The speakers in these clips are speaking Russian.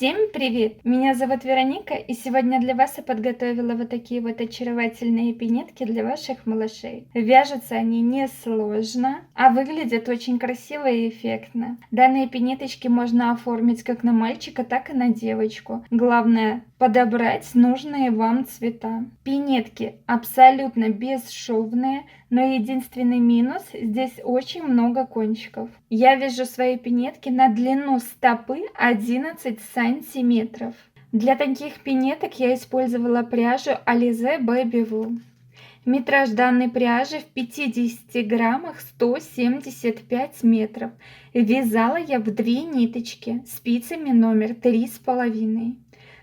Всем привет! Меня зовут Вероника, и сегодня для вас я подготовила вот такие вот очаровательные пинетки для ваших малышей. Вяжутся они несложно, а выглядят очень красиво и эффектно. Данные пинеточки можно оформить как на мальчика, так и на девочку. Главное подобрать нужные вам цвета. Пинетки абсолютно бесшовные, но единственный минус — здесь очень много кончиков. Я вяжу свои пинетки на длину стопы 11 сантиметров. Для таких пинеток я использовала пряжу Alize Baby Wool. Метраж данной пряжи в 50 граммах 175 метров. Вязала я в 2 ниточки спицами номер 3,5.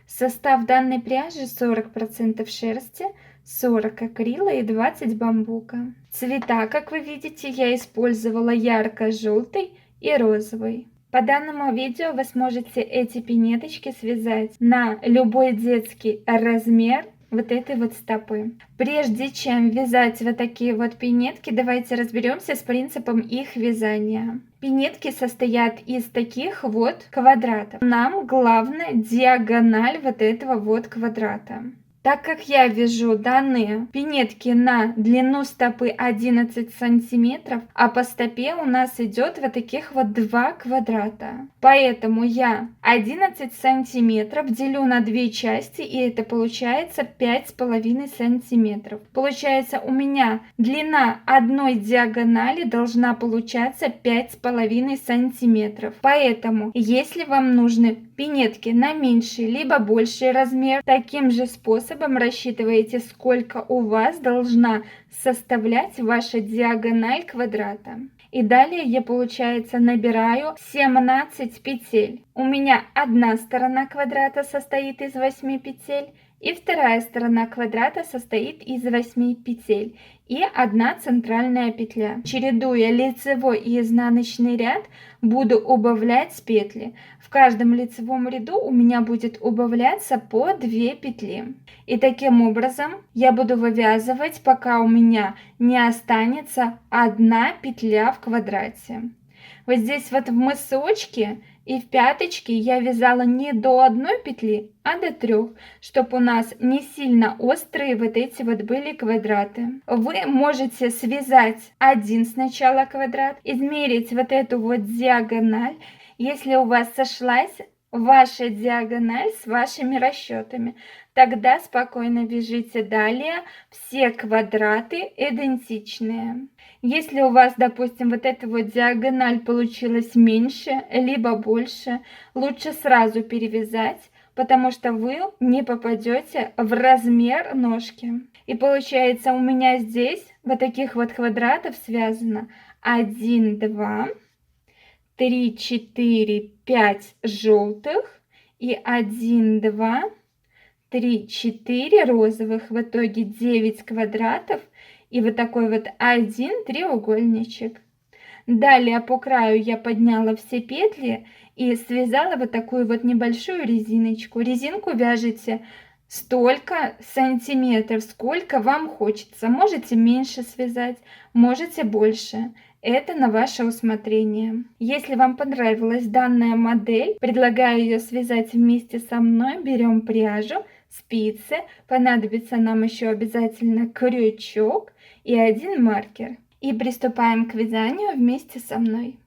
Состав данной пряжи: 40% шерсти, 40 акрила и 20 бамбука. Цвета, как вы видите, я использовала ярко-желтый и розовый. По данному видео вы сможете эти пинеточки связать на любой детский размер вот этой вот стопы. Прежде чем вязать вот такие вот пинетки, давайте разберемся с принципом их вязания. Пинетки состоят из таких вот квадратов. Нам главное диагональ вот этого вот квадрата. Так как я вяжу данные пинетки на длину стопы 11 сантиметров, а по стопе у нас идет вот таких вот 2 квадрата. Поэтому я 11 сантиметров делю на 2 части, и это получается 5,5 сантиметров. Получается, у меня длина одной диагонали должна получаться 5,5 сантиметров. Поэтому, если вам нужны пинетки на меньший либо больший размер, таким же способом рассчитываете, сколько у вас должна составлять ваша диагональ квадрата. И далее я, получается, набираю 17 петель. У меня одна сторона квадрата состоит из 8 петель, и вторая сторона квадрата состоит из 8 петель и одна центральная петля. Чередуя лицевой и изнаночный ряд, буду убавлять петли. В каждом лицевом ряду у меня будет убавляться по 2 петли. И таким образом я буду вывязывать, пока у меня не останется одна петля в квадрате. Вот здесь вот в мысочке и в пяточке я вязала не до одной петли, а до 3, чтобы у нас не сильно острые вот эти вот были квадраты. Вы можете связать один сначала квадрат, измерить вот эту вот диагональ. Если у вас сошлась ваша диагональ с вашими расчетами, тогда спокойно вяжите далее все квадраты идентичные. Если у вас, допустим, вот эта вот диагональ получилась меньше либо больше, лучше сразу перевязать, потому что вы не попадете в размер ножки. И получается, у меня здесь вот таких вот квадратов связано 1, 2, 3, 4, 5 желтых и 1, 2, 3, 4 розовых. В итоге 9 квадратов и вот такой вот один треугольничек. Далее по краю я подняла все петли и связала вот такую вот небольшую резиночку. Резинку вяжете столько сантиметров, сколько вам хочется. Можете меньше связать, можете больше. Это на ваше усмотрение. Если вам понравилась данная модель, предлагаю ее связать вместе со мной. Берем пряжу, спицы, понадобится нам еще обязательно крючок и один маркер. И приступаем к вязанию вместе со мной.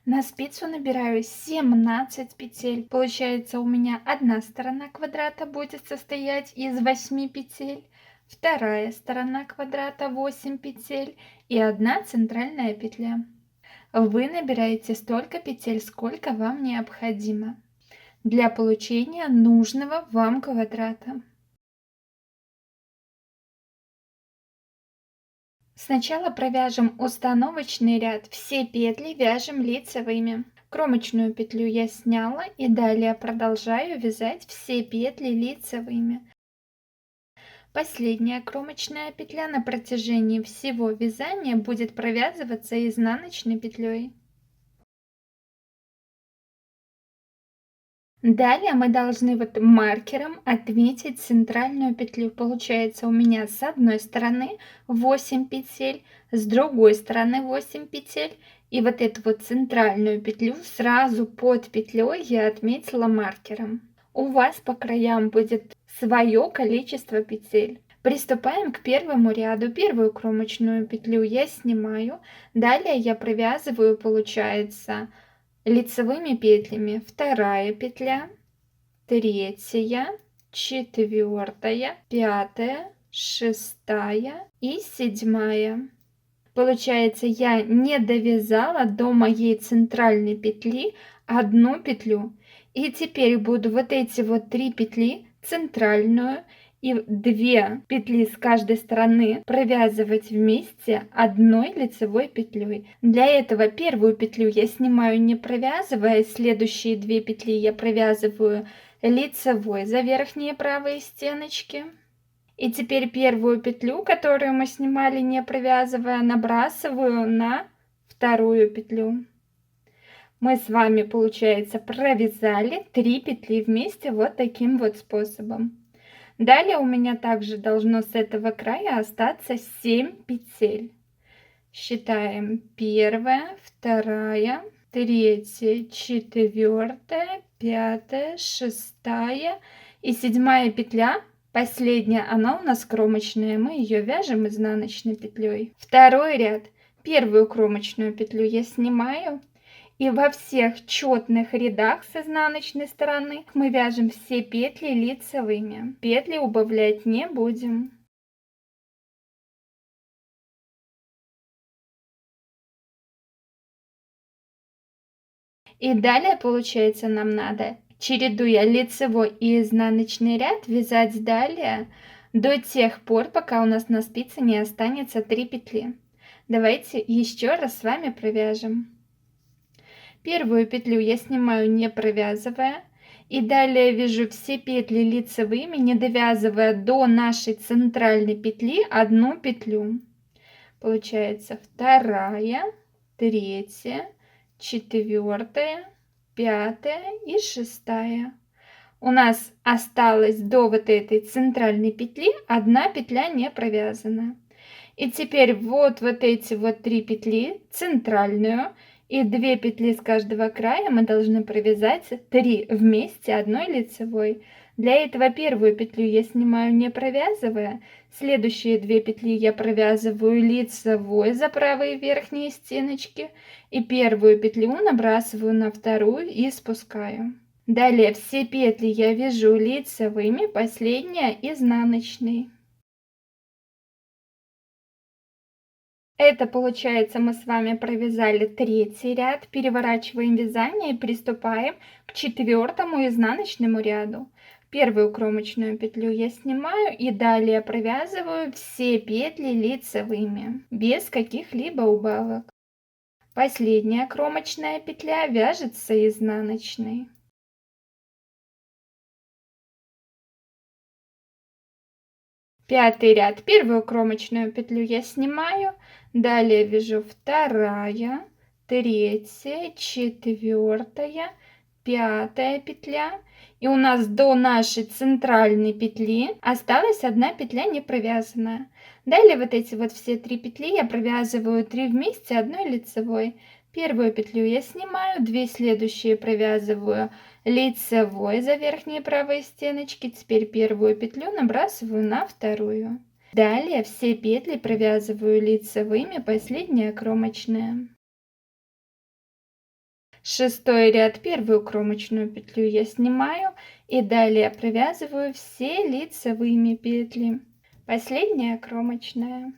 На спицу набираю 17 петель. Получается, у меня одна сторона квадрата будет состоять из 8 петель, вторая сторона квадрата 8 петель и одна центральная петля. Вы набираете столько петель, сколько вам необходимо для получения нужного вам квадрата. Сначала провяжем установочный ряд. Все петли вяжем лицевыми. Кромочную петлю я сняла и далее продолжаю вязать все петли лицевыми. Последняя кромочная петля на протяжении всего вязания будет провязываться изнаночной петлей. Далее мы должны вот маркером отметить центральную петлю. Получается, у меня с одной стороны 8 петель, с другой стороны 8 петель. И вот эту вот центральную петлю сразу под петлей я отметила маркером. у вас по краям будет свое количество петель. Приступаем к первому ряду. Первую кромочную петлю я снимаю. Далее я провязываю, получается, лицевыми петлями вторая петля, третья, четвертая, пятая, шестая и седьмая. Получается, я не довязала до моей центральной петли одну петлю. И теперь буду вот эти вот 3 петли, центральную и 2 петли с каждой стороны, провязывать вместе одной лицевой петлей. Для этого первую петлю я снимаю не провязывая, следующие 2 петли я провязываю лицевой за верхние правые стеночки. И теперь первую петлю, которую мы снимали не провязывая, набрасываю на вторую петлю. Мы с вами, получается, провязали 3 петли вместе вот таким вот способом. Далее у меня также должно с этого края остаться 7 петель. Считаем: первая, вторая, третья, четвертая, пятая, шестая и седьмая петля. Последняя, она у нас кромочная, мы ее вяжем изнаночной петлей. Второй ряд. Первую кромочную петлю я снимаю, и во всех четных рядах с изнаночной стороны мы вяжем все петли лицевыми. Петли убавлять не будем. И далее, получается, нам надо, чередуя лицевой и изнаночный ряд, вязать далее до тех пор, пока у нас на спице не останется 3 петли. Давайте еще раз с вами провяжем. Первую петлю я снимаю не провязывая, и далее вяжу все петли лицевыми, не довязывая до нашей центральной петли одну петлю. Получается вторая, третья, четвертая, пятая и шестая. У нас осталось до вот этой центральной петли одна петля не провязана. И теперь вот эти вот 3 петли, центральную и 2 петли с каждого края мы должны провязать 3 вместе одной лицевой. Для этого первую петлю я снимаю не провязывая, следующие 2 петли я провязываю лицевой за правые верхние стеночки и первую петлю набрасываю на вторую и спускаю. Далее все петли я вяжу лицевыми, последняя изнаночной. Это получается, мы с вами провязали 3-й ряд, переворачиваем вязание и приступаем к 4-му изнаночному ряду. Первую кромочную петлю я снимаю и далее провязываю все петли лицевыми, без каких-либо убавок. Последняя кромочная петля вяжется изнаночной. Пятый ряд. Первую кромочную петлю я снимаю, далее вяжу вторая, третья, четвертая, пятая петля. И у нас до нашей центральной петли осталась одна петля не провязанная. Далее вот эти вот все 3 петли я провязываю 3 вместе одной лицевой. Первую петлю я снимаю, 2 следующие провязываю лицевой за верхние правые стеночки. Теперь первую петлю набрасываю на вторую. Далее все петли провязываю лицевыми, последняя кромочная. 6-й ряд. Первую кромочную петлю я снимаю и далее провязываю все лицевыми петли. Последняя кромочная.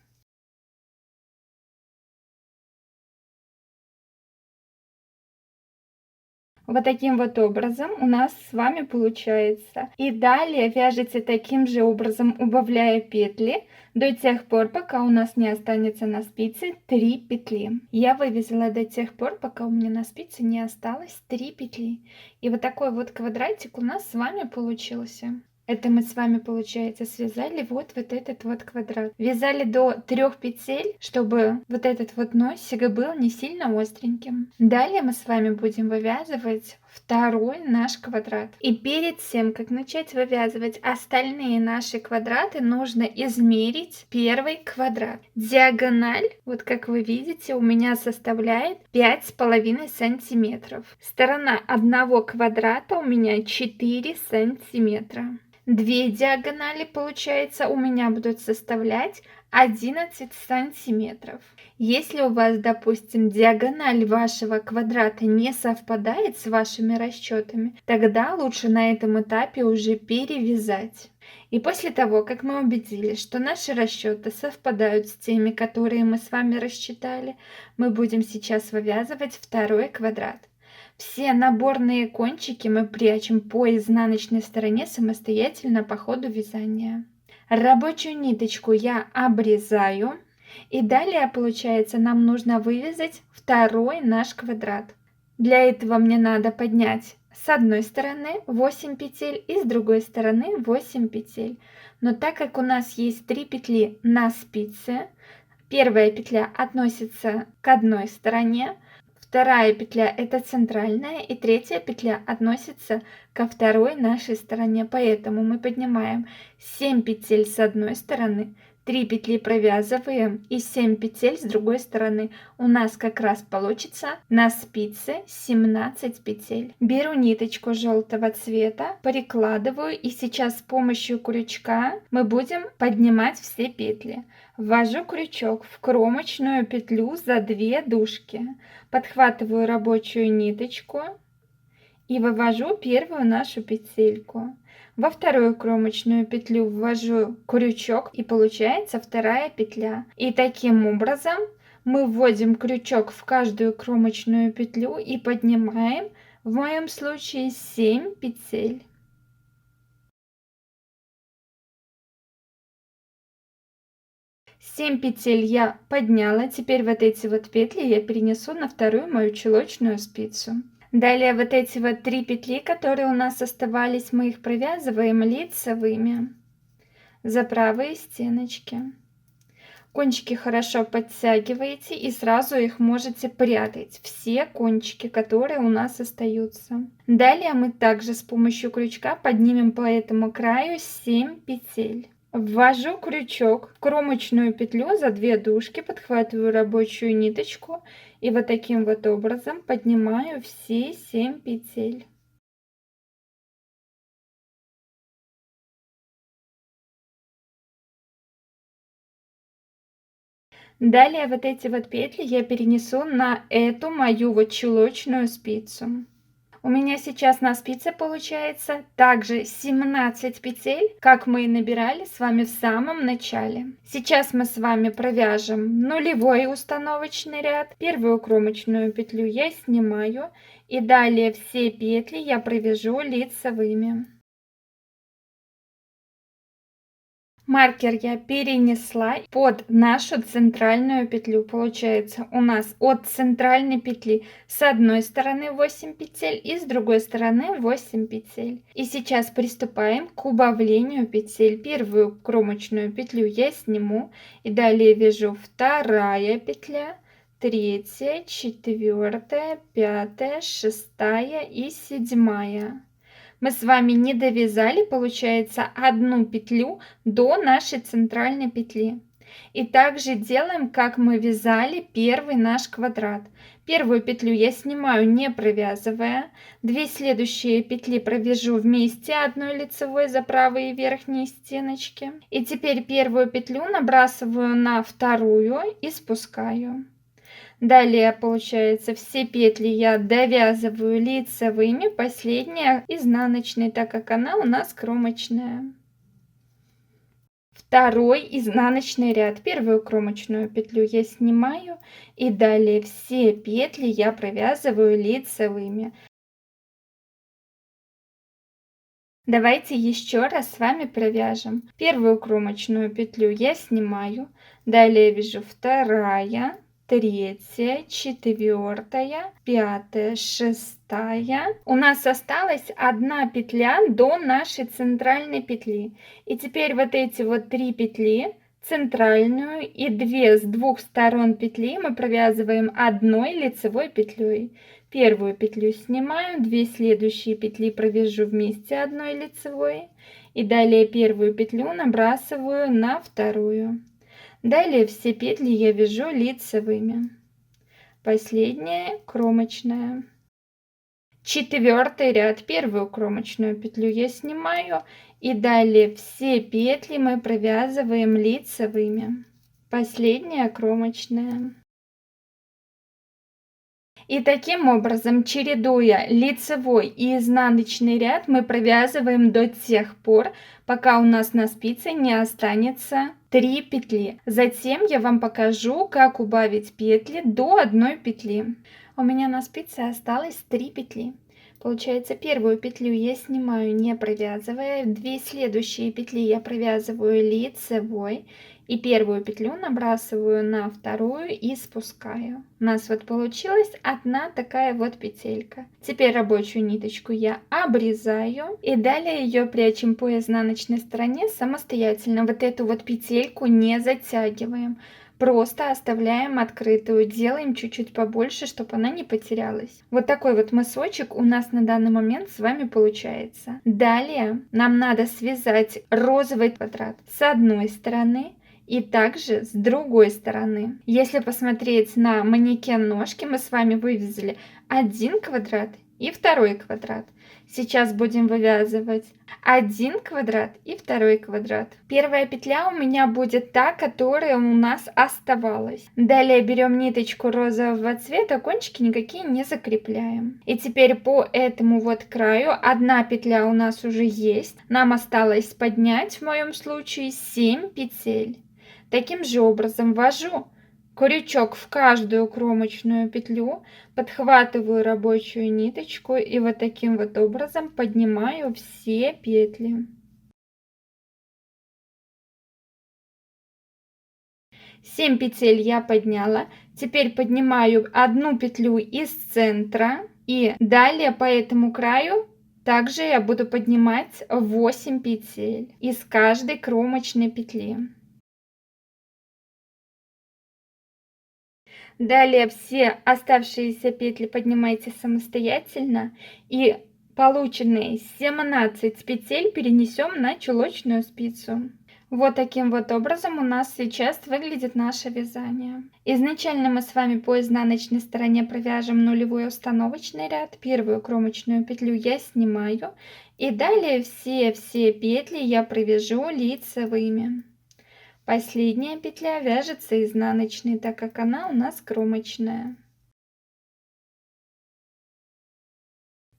Вот таким вот образом у нас с вами получается. И далее вяжите таким же образом, убавляя петли до тех пор, пока у нас не останется на спице 3 петли. Я вывязала до тех пор, пока у меня на спице не осталось 3 петли. И вот такой вот квадратик у нас с вами получился. Это мы с вами, получается, связали вот этот вот квадрат. Вязали до 3 петель, чтобы вот этот вот носик был не сильно остреньким. Далее мы с вами будем вывязывать второй наш квадрат. И перед тем, как начать вывязывать остальные наши квадраты, нужно измерить первый квадрат. Диагональ, вот как вы видите, у меня составляет 5,5 сантиметров. Сторона одного квадрата у меня 4 сантиметра. Две диагонали, получается, у меня будут составлять 11 сантиметров. Если у вас, допустим, диагональ вашего квадрата не совпадает с вашими расчетами, тогда лучше на этом этапе уже перевязать. И после того, как мы убедились, что наши расчеты совпадают с теми, которые мы с вами рассчитали, мы будем сейчас вывязывать второй квадрат. Все наборные кончики мы прячем по изнаночной стороне самостоятельно по ходу вязания. Рабочую ниточку я обрезаю. И далее, получается, нам нужно вывязать второй наш квадрат. Для этого мне надо поднять с одной стороны 8 петель и с другой стороны 8 петель. Но так как у нас есть 3 петли на спице, первая петля относится к одной стороне, вторая петля это центральная и третья петля относится ко второй нашей стороне. Поэтому мы поднимаем 7 петель с одной стороны, 3 петли провязываем и 7 петель с другой стороны. У нас как раз получится на спице 17 петель. Беру ниточку желтого цвета, прикладываю и сейчас с помощью крючка мы будем поднимать все петли. Ввожу крючок в кромочную петлю за 2 дужки, подхватываю рабочую ниточку и вывожу первую нашу петельку. Во вторую кромочную петлю ввожу крючок и получается вторая петля. И таким образом мы вводим крючок в каждую кромочную петлю и поднимаем, в моем случае, 7 петель. Семь петель я подняла, теперь вот эти вот петли я перенесу на вторую мою чулочную спицу. Далее вот эти вот 3 петли, которые у нас оставались, мы их провязываем лицевыми за правые стеночки. Кончики хорошо подтягиваете и сразу их можете прятать, все кончики, которые у нас остаются. Далее мы также с помощью крючка поднимем по этому краю 7 петель. Ввожу крючок в кромочную петлю за 2 дужки, подхватываю рабочую ниточку и вот таким вот образом поднимаю все 7 петель. Далее вот эти вот петли я перенесу на эту мою вот чулочную спицу. У меня сейчас на спице получается также 17 петель, как мы и набирали с вами в самом начале. Сейчас мы с вами провяжем нулевой установочный ряд. Первую кромочную петлю я снимаю и далее все петли я провяжу лицевыми. Маркер я перенесла под нашу центральную петлю. Получается у нас от центральной петли с одной стороны 8 петель и с другой стороны 8 петель. И сейчас приступаем к убавлению петель. Первую кромочную петлю я сниму и далее вяжу вторая петля, третья, четвертая, пятая, шестая и седьмая. Мы с вами не довязали, получается, одну петлю до нашей центральной петли. И также делаем, как мы вязали первый наш квадрат. Первую петлю я снимаю, не провязывая. 2 следующие петли провяжу вместе одной лицевой за правые верхние стеночки. И теперь первую петлю набрасываю на вторую и спускаю. Далее, получается, все петли я довязываю лицевыми, последняя изнаночной, так как она у нас кромочная. Второй изнаночный ряд. Первую кромочную петлю я снимаю и далее все петли я провязываю лицевыми. Давайте еще раз с вами провяжем. Первую кромочную петлю я снимаю, далее вяжу вторая, третья, четвертая, пятая, шестая. У нас осталась одна петля до нашей центральной петли. И теперь вот эти вот 3 петли центральную и 2 с двух сторон петли мы провязываем одной лицевой петлей. Первую петлю снимаю, 2 следующие петли провяжу вместе одной лицевой и далее первую петлю набрасываю на вторую. Далее все петли я вяжу лицевыми. Последняя кромочная. Четвертый ряд, первую кромочную петлю я снимаю и далее все петли мы провязываем лицевыми. Последняя кромочная. И таким образом, чередуя лицевой и изнаночный ряд, мы провязываем до тех пор, пока у нас на спице не останется 3 петли. Затем я вам покажу, как убавить петли до 1 петли. У меня на спице осталось 3 петли. Получается, первую петлю я снимаю, не провязывая, 2 следующие петли я провязываю лицевой и первую петлю набрасываю на вторую и спускаю. У нас вот получилась одна такая вот петелька. Теперь рабочую ниточку я обрезаю и далее ее прячем по изнаночной стороне самостоятельно. Вот эту вот петельку не затягиваем. Просто оставляем открытую, делаем чуть-чуть побольше, чтобы она не потерялась. Вот такой вот мысочек у нас на данный момент с вами получается. Далее нам надо связать розовый квадрат с одной стороны и также с другой стороны. Если посмотреть на манекен ножки, мы с вами вывязали один квадрат и второй квадрат. Сейчас будем вывязывать один квадрат и второй квадрат. Первая петля у меня будет та, которая у нас оставалась. Далее берем ниточку розового цвета, кончики никакие не закрепляем. И теперь по этому вот краю одна петля у нас уже есть. Нам осталось поднять в моем случае 7 петель. Таким же образом ввожу крючок в каждую кромочную петлю, подхватываю рабочую ниточку и вот таким вот образом поднимаю все петли. 7 петель я подняла. Теперь поднимаю одну петлю из центра и далее по этому краю также я буду поднимать 8 петель из каждой кромочной петли. Далее все оставшиеся петли поднимайте самостоятельно и полученные 17 петель перенесем на чулочную спицу. Вот таким вот образом у нас сейчас выглядит наше вязание. Изначально мы с вами по изнаночной стороне провяжем нулевой установочный ряд. Первую кромочную петлю я снимаю и далее все петли я провяжу лицевыми. Последняя петля вяжется изнаночной, так как она у нас кромочная.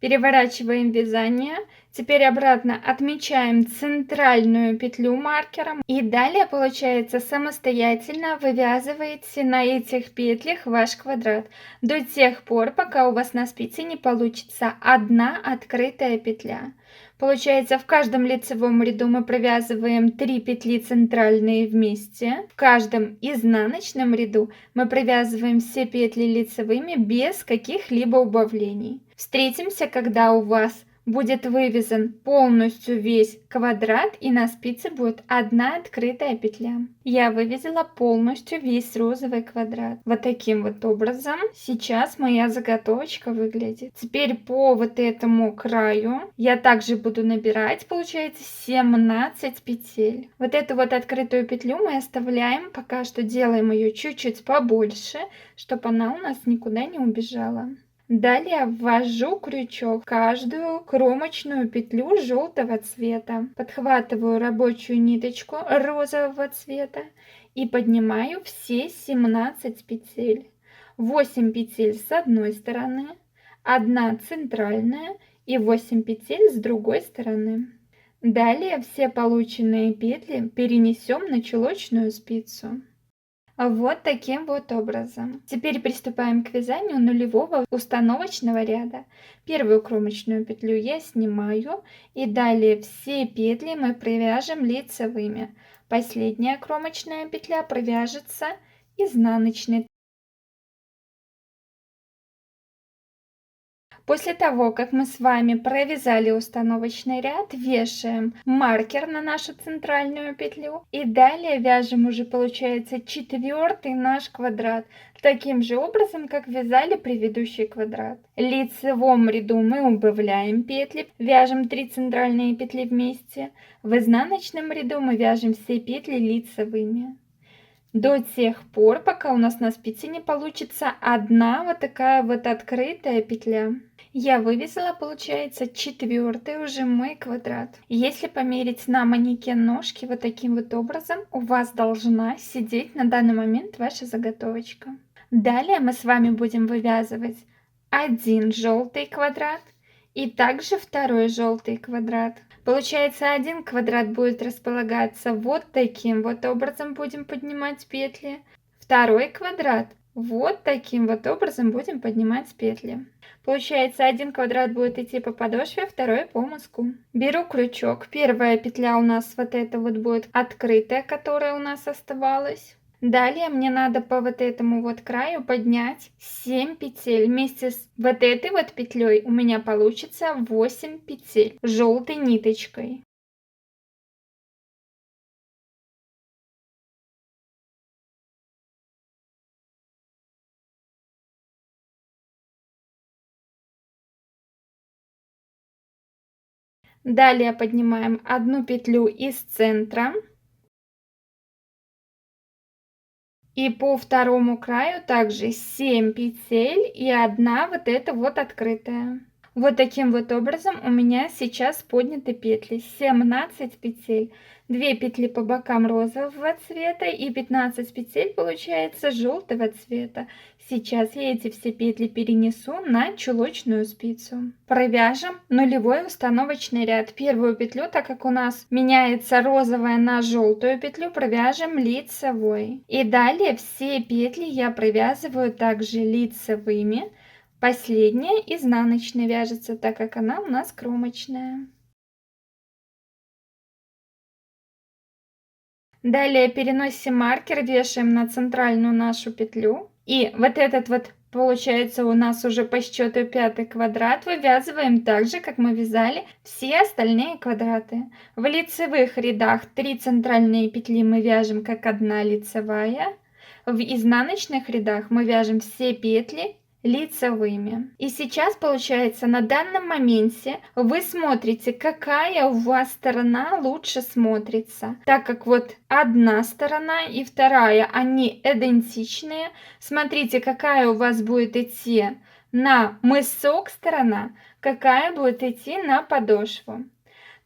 Переворачиваем вязание. Теперь обратно отмечаем центральную петлю маркером. И далее, получается, самостоятельно вывязываете на этих петлях ваш квадрат. До тех пор, пока у вас на спице не получится одна открытая петля. Получается, в каждом лицевом ряду мы провязываем 3 петли центральные вместе. В каждом изнаночном ряду мы провязываем все петли лицевыми без каких-либо убавлений. Встретимся, когда у вас будет вывязан полностью весь квадрат и на спице будет одна открытая петля. Я вывязала полностью весь розовый квадрат. Вот таким вот образом сейчас моя заготовочка выглядит. Теперь по вот этому краю я также буду набирать, получается, 17 петель. Вот эту вот открытую петлю мы оставляем, пока что делаем ее чуть-чуть побольше, чтобы она у нас никуда не убежала. Далее ввожу крючок в каждую кромочную петлю желтого цвета. Подхватываю рабочую ниточку розового цвета и поднимаю все 17 петель. 8 петель с одной стороны, 1 центральная и 8 петель с другой стороны. Далее все полученные петли перенесем на чулочную спицу. Вот таким вот образом. Теперь приступаем к вязанию нулевого установочного ряда. Первую кромочную петлю я снимаю и далее все петли мы провяжем лицевыми. Последняя кромочная петля провяжется изнаночной. После того, как мы с вами провязали установочный ряд, вешаем маркер на нашу центральную петлю и далее вяжем уже, получается, 4-й наш квадрат, таким же образом, как вязали предыдущий квадрат. В лицевом ряду мы убавляем петли, вяжем 3 центральные петли вместе. В изнаночном ряду мы вяжем все петли лицевыми. До тех пор, пока у нас на спице не получится одна вот такая вот открытая петля. Я вывязала, получается, 4-й уже мой квадрат. Если померить на манекен ножки вот таким вот образом, у вас должна сидеть на данный момент ваша заготовочка. Далее мы с вами будем вывязывать один желтый квадрат и также 2-й желтый квадрат. Получается, один квадрат будет располагаться вот таким вот образом, будем поднимать петли. 2-й квадрат вот таким вот образом будем поднимать петли. Получается, один квадрат будет идти по подошве, 2-й по мыску. Беру крючок. 1-я петля у нас вот эта вот будет открытая, которая у нас оставалась. Далее мне надо по вот этому вот краю поднять 7 петель. Вместе с вот этой вот петлей у меня получится 8 петель желтой ниточкой. Далее поднимаем одну петлю из центра. И по второму краю также 7 петель и одна вот эта вот открытая. Вот таким вот образом у меня сейчас подняты петли. 17 петель, 2 петли по бокам розового цвета и 15 петель получается желтого цвета. Сейчас я эти все петли перенесу на чулочную спицу. Провяжем нулевой установочный ряд. Первую петлю, так как у нас меняется розовая на желтую петлю, провяжем лицевой. И далее все петли я провязываю также лицевыми. Последняя изнаночной вяжется, так как она у нас кромочная. Далее переносим маркер, вешаем на центральную нашу петлю. И вот этот вот, получается, у нас уже по счету 5-й квадрат вывязываем так же, как мы вязали все остальные квадраты. В лицевых рядах 3 центральные петли мы вяжем как одна лицевая. В изнаночных рядах мы вяжем все петли лицевыми. И сейчас, получается, на данном моменте вы смотрите, какая у вас сторона лучше смотрится. Так как вот одна сторона и вторая, они идентичные. Смотрите, какая у вас будет идти на мысок сторона, какая будет идти на подошву.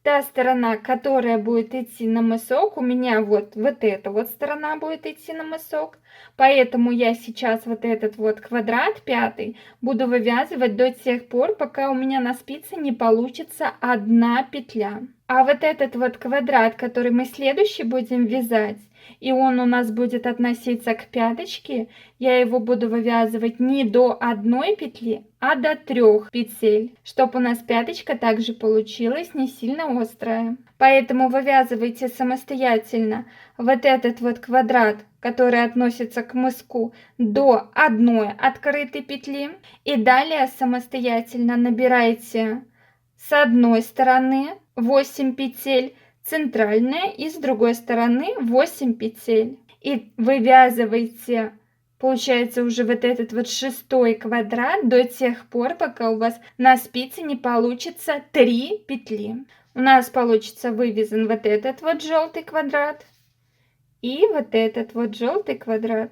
Та сторона, которая будет идти на мысок, у меня вот эта вот сторона будет идти на мысок. Поэтому я сейчас вот этот вот квадрат 5 буду вывязывать до тех пор, пока у меня на спице не получится одна петля. А вот этот вот квадрат, который мы следующий будем вязать, и он у нас будет относиться к пяточке, я его буду вывязывать не до одной петли, а до 3 петель, чтобы у нас пяточка также получилась не сильно острая. Поэтому вывязывайте самостоятельно вот этот вот квадрат, который относится к мыску, до одной открытой петли. И далее самостоятельно набирайте с одной стороны 8 петель, центральная, и с другой стороны 8 петель. И вывязывайте, получается, уже вот этот вот 6-й квадрат до тех пор, пока у вас на спице не получится 3 петли. У нас получится вывязан вот этот вот желтый квадрат и вот этот вот желтый квадрат.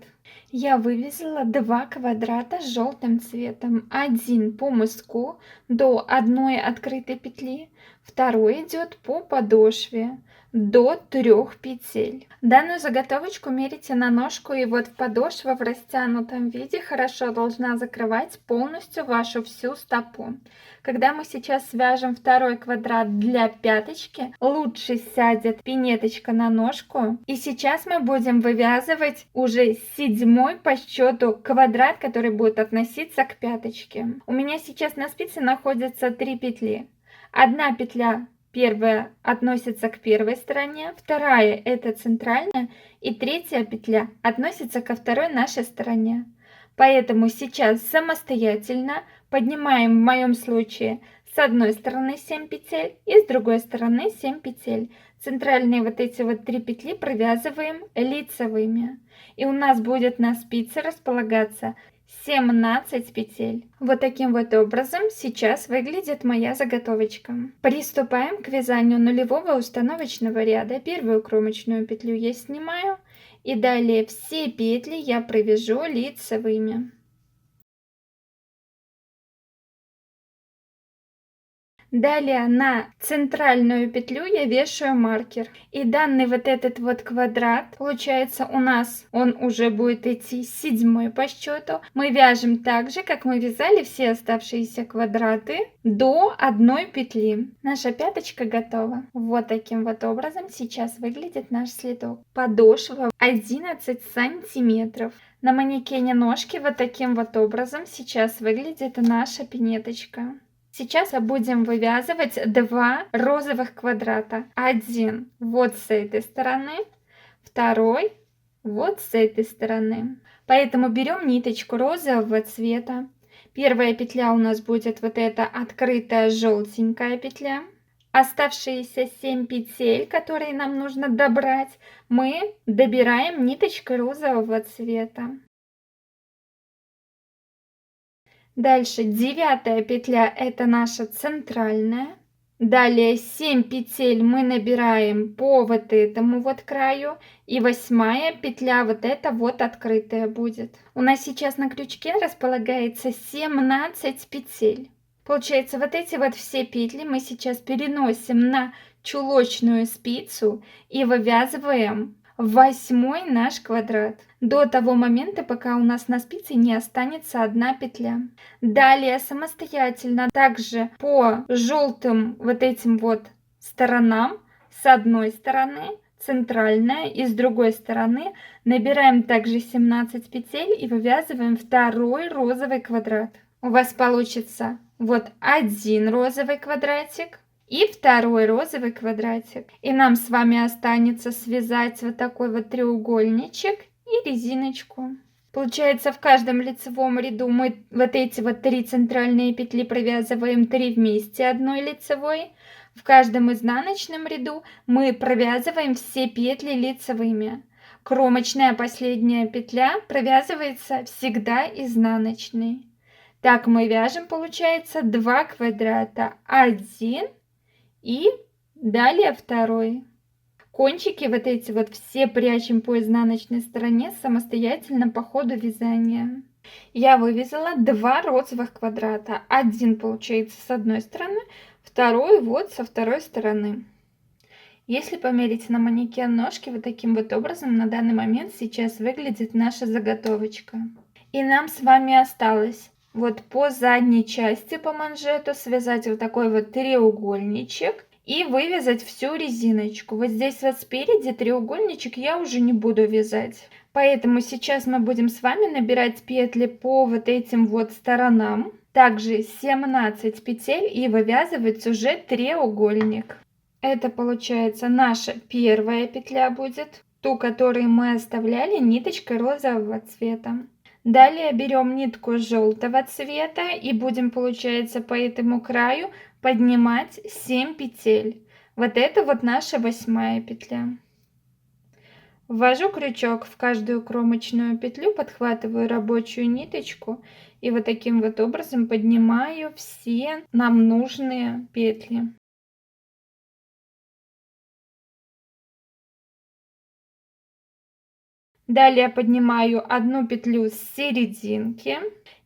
Я вывязала 2 квадрата с желтым цветом. Один по мыску до одной открытой петли, второй идет по подошве до 3 петель. Данную заготовочку мерите на ножку, и вот подошва в растянутом виде хорошо должна закрывать полностью вашу всю стопу. Когда мы сейчас свяжем 2-й квадрат для пяточки, лучше сядет пинеточка на ножку. И сейчас мы будем вывязывать уже 7-й по счету квадрат, который будет относиться к пяточке. У меня сейчас на спице находится 3 петли. Одна петля, первая, относится к первой стороне, вторая это центральная, и 3-я петля относится ко второй нашей стороне. Поэтому сейчас самостоятельно поднимаем в моем случае с одной стороны 7 петель и с другой стороны 7 петель. Центральные вот эти вот 3 петли провязываем лицевыми. И у нас будет на спице располагаться 17 петель. Вот таким вот образом сейчас выглядит моя заготовочка. Приступаем к вязанию нулевого установочного ряда. Первую кромочную петлю я снимаю. И далее все петли я провяжу лицевыми. Далее на центральную петлю я вешаю маркер. И данный вот этот вот квадрат, получается у нас он уже будет идти 7 по счету. Мы вяжем так же, как мы вязали все оставшиеся квадраты до одной петли. Наша пяточка готова. Вот таким вот образом сейчас выглядит наш следок. Подошва 11 сантиметров. На манекене ножки вот таким вот образом сейчас выглядит наша пинеточка. Сейчас будем вывязывать 2 розовых квадрата. Один вот с этой стороны, второй вот с этой стороны. Поэтому берем ниточку розового цвета. Первая петля у нас будет вот эта открытая желтенькая петля. Оставшиеся 7 петель, которые нам нужно добрать, мы добираем ниточкой розового цвета. Дальше 9 петля это наша центральная. Далее 7 петель мы набираем по вот этому вот краю. И 8 петля вот эта вот открытая будет. У нас сейчас на крючке располагается 17 петель. Получается, вот эти вот все петли мы сейчас переносим на чулочную спицу и вывязываем 8 наш квадрат до того момента, пока у нас на спице не останется одна петля. Далее самостоятельно также по желтым вот этим вот сторонам с одной стороны центральная и с другой стороны набираем также 17 петель и вывязываем второй розовый квадрат. У вас получится вот один розовый квадратик и второй розовый квадратик. И нам с вами останется связать вот такой вот треугольничек и резиночку. Получается, в каждом лицевом ряду мы вот эти вот 3 центральные петли провязываем 3 вместе одной лицевой. В каждом изнаночном ряду мы провязываем все петли лицевыми. Кромочная последняя петля провязывается всегда изнаночной. Так мы вяжем, получается, 2 квадрата. Один и далее второй. Кончики вот эти вот все прячем по изнаночной стороне самостоятельно по ходу вязания. Я вывязала 2 розовых квадрата. Один получается с одной стороны, второй вот со второй стороны. Если померить на манекен ножки, вот таким вот образом на данный момент сейчас выглядит наша заготовочка. И нам с вами осталось вот по задней части по манжету связать вот такой вот треугольничек и вывязать всю резиночку. Вот здесь вот спереди треугольничек я уже не буду вязать. Поэтому сейчас мы будем с вами набирать петли по вот этим вот сторонам. Также 17 петель и вывязывать уже треугольник. Это получается наша первая петля будет, ту, которую мы оставляли ниточкой розового цвета. Далее берем нитку желтого цвета и будем, получается, по этому краю поднимать 7 петель. Вот это вот наша 8 петля. Ввожу крючок в каждую кромочную петлю, подхватываю рабочую ниточку и вот таким вот образом поднимаю все нам нужные петли. Далее поднимаю одну петлю с серединки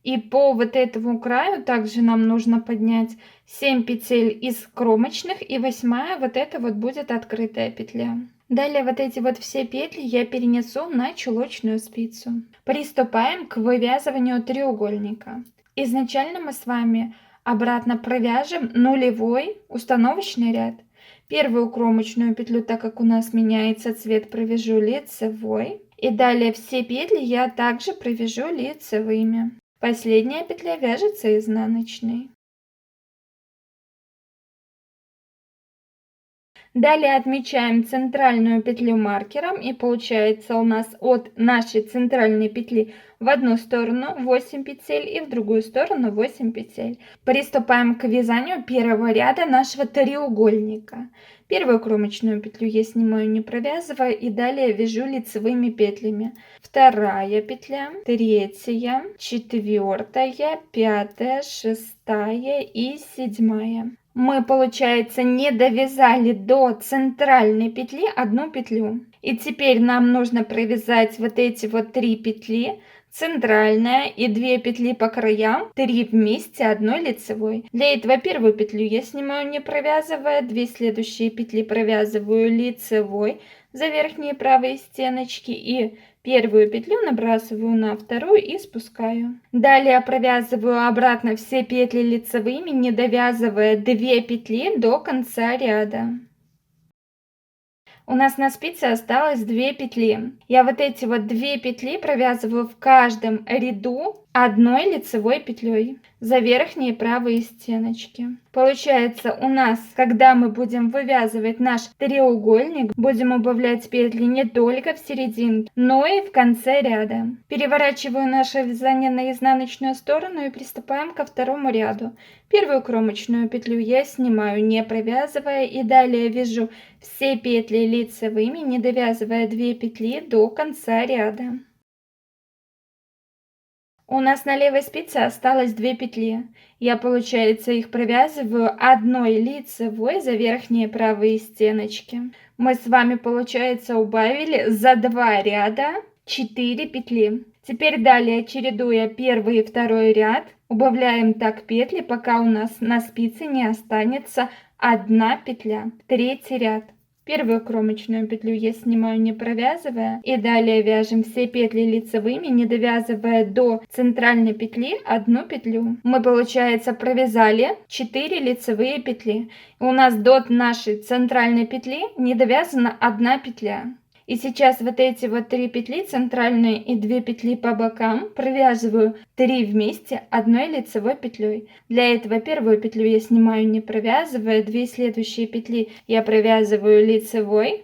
и по вот этому краю также нам нужно поднять 7 петель из кромочных и 8 вот это вот будет открытая петля. Далее вот эти вот все петли я перенесу на чулочную спицу. Приступаем к вывязыванию треугольника. Изначально мы с вами обратно провяжем нулевой установочный ряд. Первую кромочную петлю, так как у нас меняется цвет, провяжу лицевой. И далее все петли я также провяжу лицевыми. Последняя петля вяжется изнаночной. Далее отмечаем центральную петлю маркером, и получается у нас от нашей центральной петли в одну сторону 8 петель и в другую сторону 8 петель. Приступаем к вязанию первого ряда нашего треугольника. Первую кромочную петлю я снимаю, не провязывая, и далее вяжу лицевыми петлями. Вторая петля, третья, четвертая, пятая, шестая и седьмая. Мы, получается, не довязали до центральной петли одну петлю. И теперь нам нужно провязать вот эти вот 3 петли, центральная и 2 петли по краям, 3 вместе одной лицевой. Для этого первую петлю я снимаю, не провязывая, 2 следующие петли провязываю лицевой за верхние правые стеночки и первую петлю набрасываю на вторую и спускаю. Далее провязываю обратно все петли лицевыми, не довязывая 2 петли до конца ряда. У нас на спице осталось 2 петли. Я вот эти вот 2 петли провязываю в каждом ряду одной лицевой петлей за верхние правые стеночки. Получается, у нас, когда мы будем вывязывать наш треугольник, будем убавлять петли не только в серединке, но и в конце ряда. Переворачиваю наше вязание на изнаночную сторону и приступаем ко второму ряду. Первую кромочную петлю я снимаю, не провязывая, и далее вяжу все петли лицевыми, не довязывая 2 петли до конца ряда. У нас на левой спице осталось 2 петли. Я, получается, их провязываю одной лицевой за верхние правые стеночки. Мы с вами, получается, убавили за 2 ряда 4 петли. Теперь далее, чередуя первый и второй ряд, убавляем так петли, пока у нас на спице не останется одна петля. Третий ряд. Первую кромочную петлю я снимаю, не провязывая, и далее вяжем все петли лицевыми, не довязывая до центральной петли одну петлю. Мы, получается, провязали 4 лицевые петли. У нас до нашей центральной петли не довязана одна петля. И сейчас вот эти вот 3 петли центральные и 2 петли по бокам провязываю 3 вместе одной лицевой петлей. Для этого первую петлю я снимаю, не провязывая, 2 следующие петли я провязываю лицевой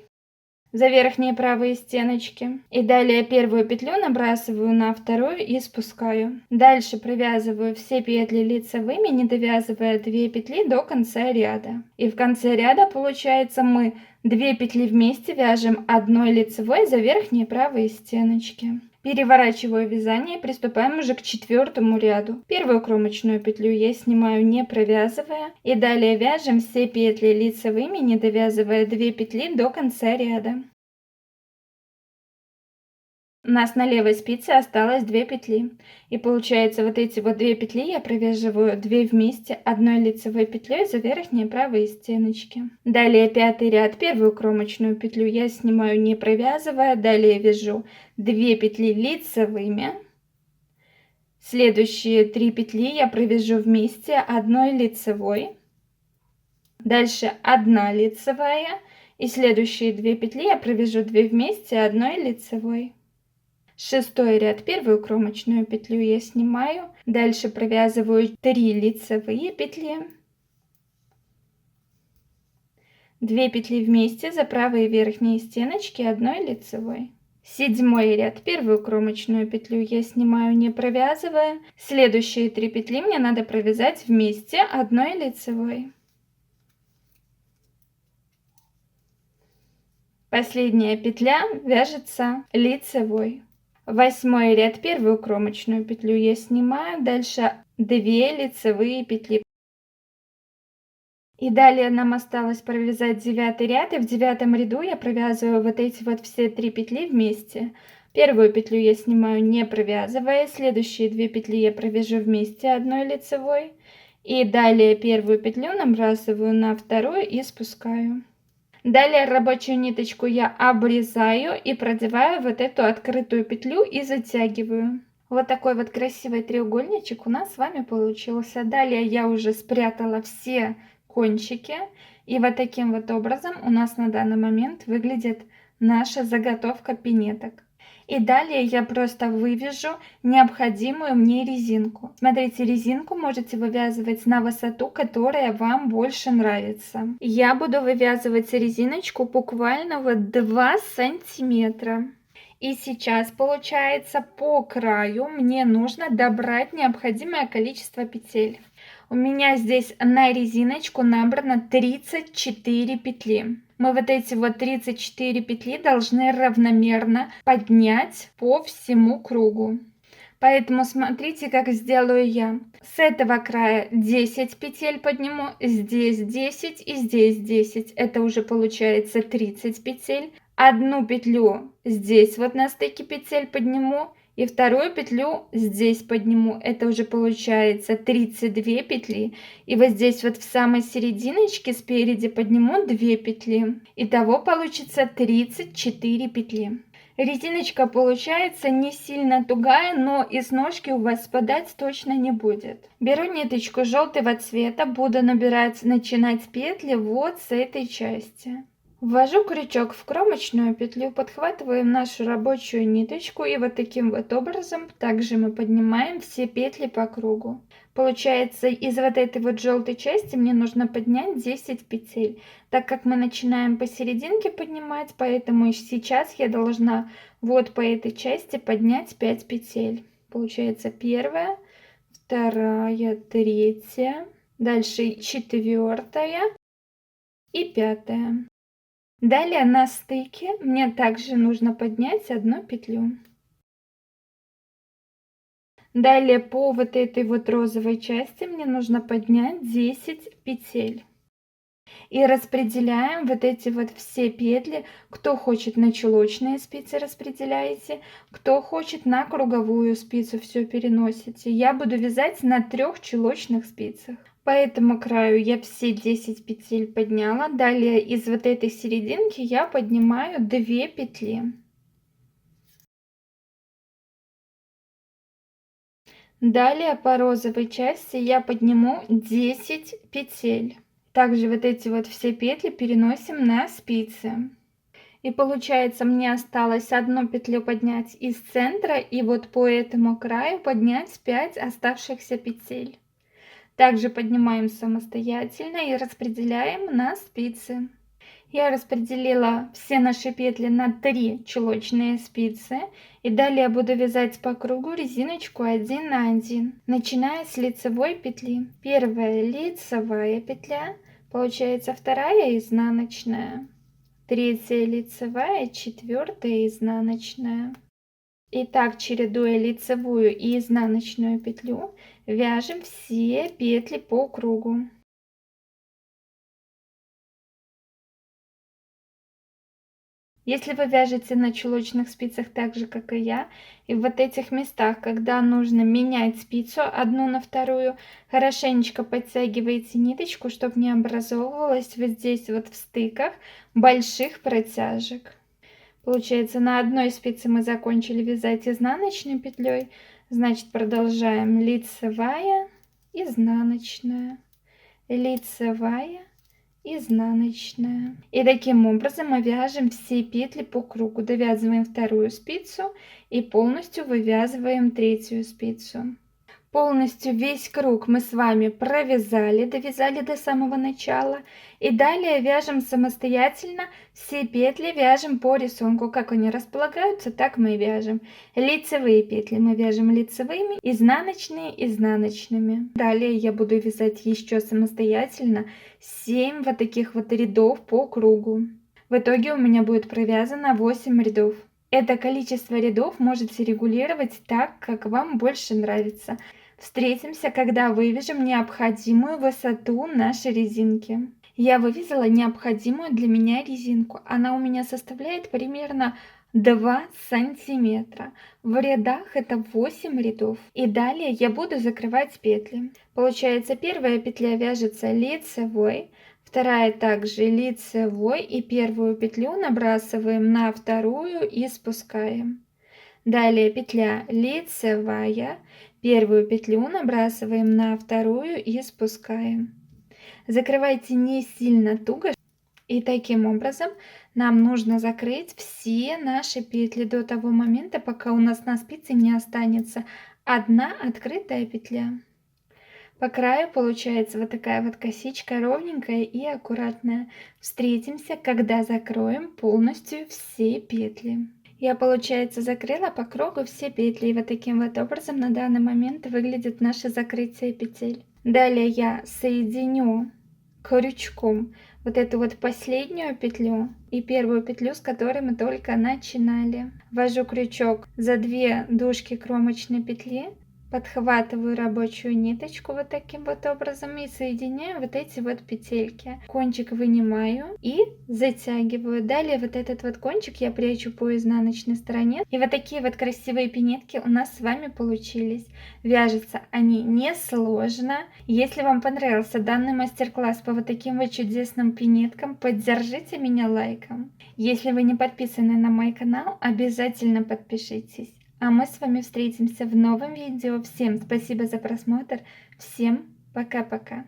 за верхние правые стеночки. И далее первую петлю набрасываю на вторую и спускаю. Дальше провязываю все петли лицевыми, не довязывая 2 петли до конца ряда. И в конце ряда, получается, мы 2 петли вместе вяжем одной лицевой за верхние правые стеночки. Переворачиваю вязание и приступаем уже к 4-му ряду. Первую кромочную петлю я снимаю, не провязывая, и далее вяжем все петли лицевыми, не довязывая 2 петли до конца ряда. У нас на левой спице осталось 2 петли, и получается, вот эти вот 2 петли я провязываю 2 вместе одной лицевой петлей за верхние правые стеночки. Далее 5-й ряд. Первую кромочную петлю я снимаю, не провязывая, далее вяжу 2 петли лицевыми. Следующие 3 петли я провяжу вместе одной лицевой. Дальше 1 лицевая, и следующие 2 петли я провяжу 2 вместе одной лицевой. 6-й ряд. Первую кромочную петлю я снимаю, дальше провязываю 3 лицевые петли, 2 петли вместе за правые верхние стеночки одной лицевой. 7-й ряд. Первую кромочную петлю я снимаю, не провязывая, следующие 3 петли мне надо провязать вместе одной лицевой. Последняя петля вяжется лицевой. 8-й ряд. Первую кромочную петлю я снимаю, дальше 2 лицевые петли. И далее нам осталось провязать 9-й ряд, и в 9-м ряду я провязываю вот эти вот все 3 петли вместе. Первую петлю я снимаю, не провязывая, следующие 2 петли я провяжу вместе одной лицевой, и далее первую петлю набрасываю на вторую и спускаю. Далее рабочую ниточку я обрезаю и продеваю вот эту открытую петлю и затягиваю. Вот такой вот красивый треугольничек у нас с вами получился. Далее я уже спрятала все кончики, и вот таким вот образом у нас на данный момент выглядит наша заготовка пинеток. И далее я просто вывяжу необходимую мне резинку. Смотрите, резинку можете вывязывать на высоту, которая вам больше нравится. Я буду вывязывать резиночку буквально вот 2 сантиметра. И сейчас получается по краю мне нужно добрать необходимое количество петель. У меня здесь на резиночку набрано 34 петли. Мы вот эти вот 34 петли должны равномерно поднять по всему кругу. Поэтому смотрите, как сделаю я. С этого края 10 петель подниму, здесь 10 и здесь 10. Это уже получается 30 петель. Одну петлю здесь вот на стыке петель подниму и вторую петлю здесь подниму. Это уже получается 32 петли. И вот здесь вот в самой серединочке спереди подниму 2 петли. Итого получится 34 петли. Резиночка получается не сильно тугая, но из ножки у вас спадать точно не будет. Беру ниточку желтого цвета, буду начинать петли вот с этой части. Ввожу крючок в кромочную петлю, подхватываем нашу рабочую ниточку и вот таким вот образом также мы поднимаем все петли по кругу. Получается, из вот этой вот желтой части мне нужно поднять 10 петель. Так как мы начинаем посерединке поднимать, поэтому сейчас я должна вот по этой части поднять 5 петель. Получается первая, вторая, третья, дальше четвертая и пятая. Далее на стыке мне также нужно поднять одну петлю. Далее по вот этой вот розовой части мне нужно поднять 10 петель. И распределяем вот эти вот все петли. Кто хочет на чулочные спицы, распределяете. Кто хочет на круговую спицу, все переносите. Я буду вязать на 3 чулочных спицах. По этому краю я все 10 петель подняла. Далее из вот этой серединки я поднимаю 2 петли. Далее по розовой части я подниму 10 петель. Также вот эти вот все петли переносим на спицы. И получается, мне осталось одну петлю поднять из центра и вот по этому краю поднять 5 оставшихся петель. Также поднимаем самостоятельно и распределяем на спицы. Я распределила все наши петли на 3 чулочные спицы. И далее буду вязать по кругу резиночку 1 на 1. Начиная с лицевой петли. Первая лицевая петля. Получается вторая изнаночная. Третья лицевая, четвертая изнаночная. И так, чередуя лицевую и изнаночную петлю, вяжем все петли по кругу. Если вы вяжете на чулочных спицах так же, как и я, и в вот этих местах, когда нужно менять спицу одну на вторую, хорошенечко подтягиваете ниточку, чтобы не образовывалось вот здесь вот в стыках больших протяжек. Получается, на одной спице мы закончили вязать изнаночной петлей, значит, продолжаем лицевая, изнаночная, лицевая, изнаночная. И таким образом мы вяжем все петли по кругу, довязываем вторую спицу и полностью вывязываем третью спицу. Полностью весь круг мы с вами провязали, довязали до самого начала. И далее вяжем самостоятельно все петли, вяжем по рисунку. Как они располагаются, так мы и вяжем. Лицевые петли мы вяжем лицевыми, изнаночные изнаночными. Далее я буду вязать еще самостоятельно 7 вот таких вот рядов по кругу. В итоге у меня будет провязано 8 рядов. Это количество рядов можете регулировать так, как вам больше нравится. Встретимся, когда вывяжем необходимую высоту нашей резинки. Я вывязала необходимую для меня резинку. Она у меня составляет примерно 2 сантиметра. В рядах это 8 рядов. И далее я буду закрывать петли. Получается, первая петля вяжется лицевой, вторая также лицевой, и первую петлю набрасываем на вторую и спускаем. Далее петля лицевая, первую петлю набрасываем на вторую и спускаем. Закрывайте не сильно туго. И таким образом нам нужно закрыть все наши петли до того момента, пока у нас на спице не останется одна открытая петля. По краю получается вот такая вот косичка ровненькая и аккуратная. Встретимся, когда закроем полностью все петли. Я, получается, закрыла по кругу все петли, и вот таким вот образом на данный момент выглядит наше закрытие петель. Далее я соединю крючком вот эту вот последнюю петлю и первую петлю, с которой мы только начинали. Ввожу крючок за 2 дужки кромочной петли, подхватываю рабочую ниточку вот таким вот образом и соединяю вот эти вот петельки. Кончик вынимаю и затягиваю. Далее вот этот вот кончик я прячу по изнаночной стороне. И вот такие вот красивые пинетки у нас с вами получились. Вяжутся они несложно. Если вам понравился данный мастер-класс по вот таким вот чудесным пинеткам, поддержите меня лайком. Если вы не подписаны на мой канал, обязательно подпишитесь. А мы с вами встретимся в новом видео. Всем спасибо за просмотр. Всем пока-пока.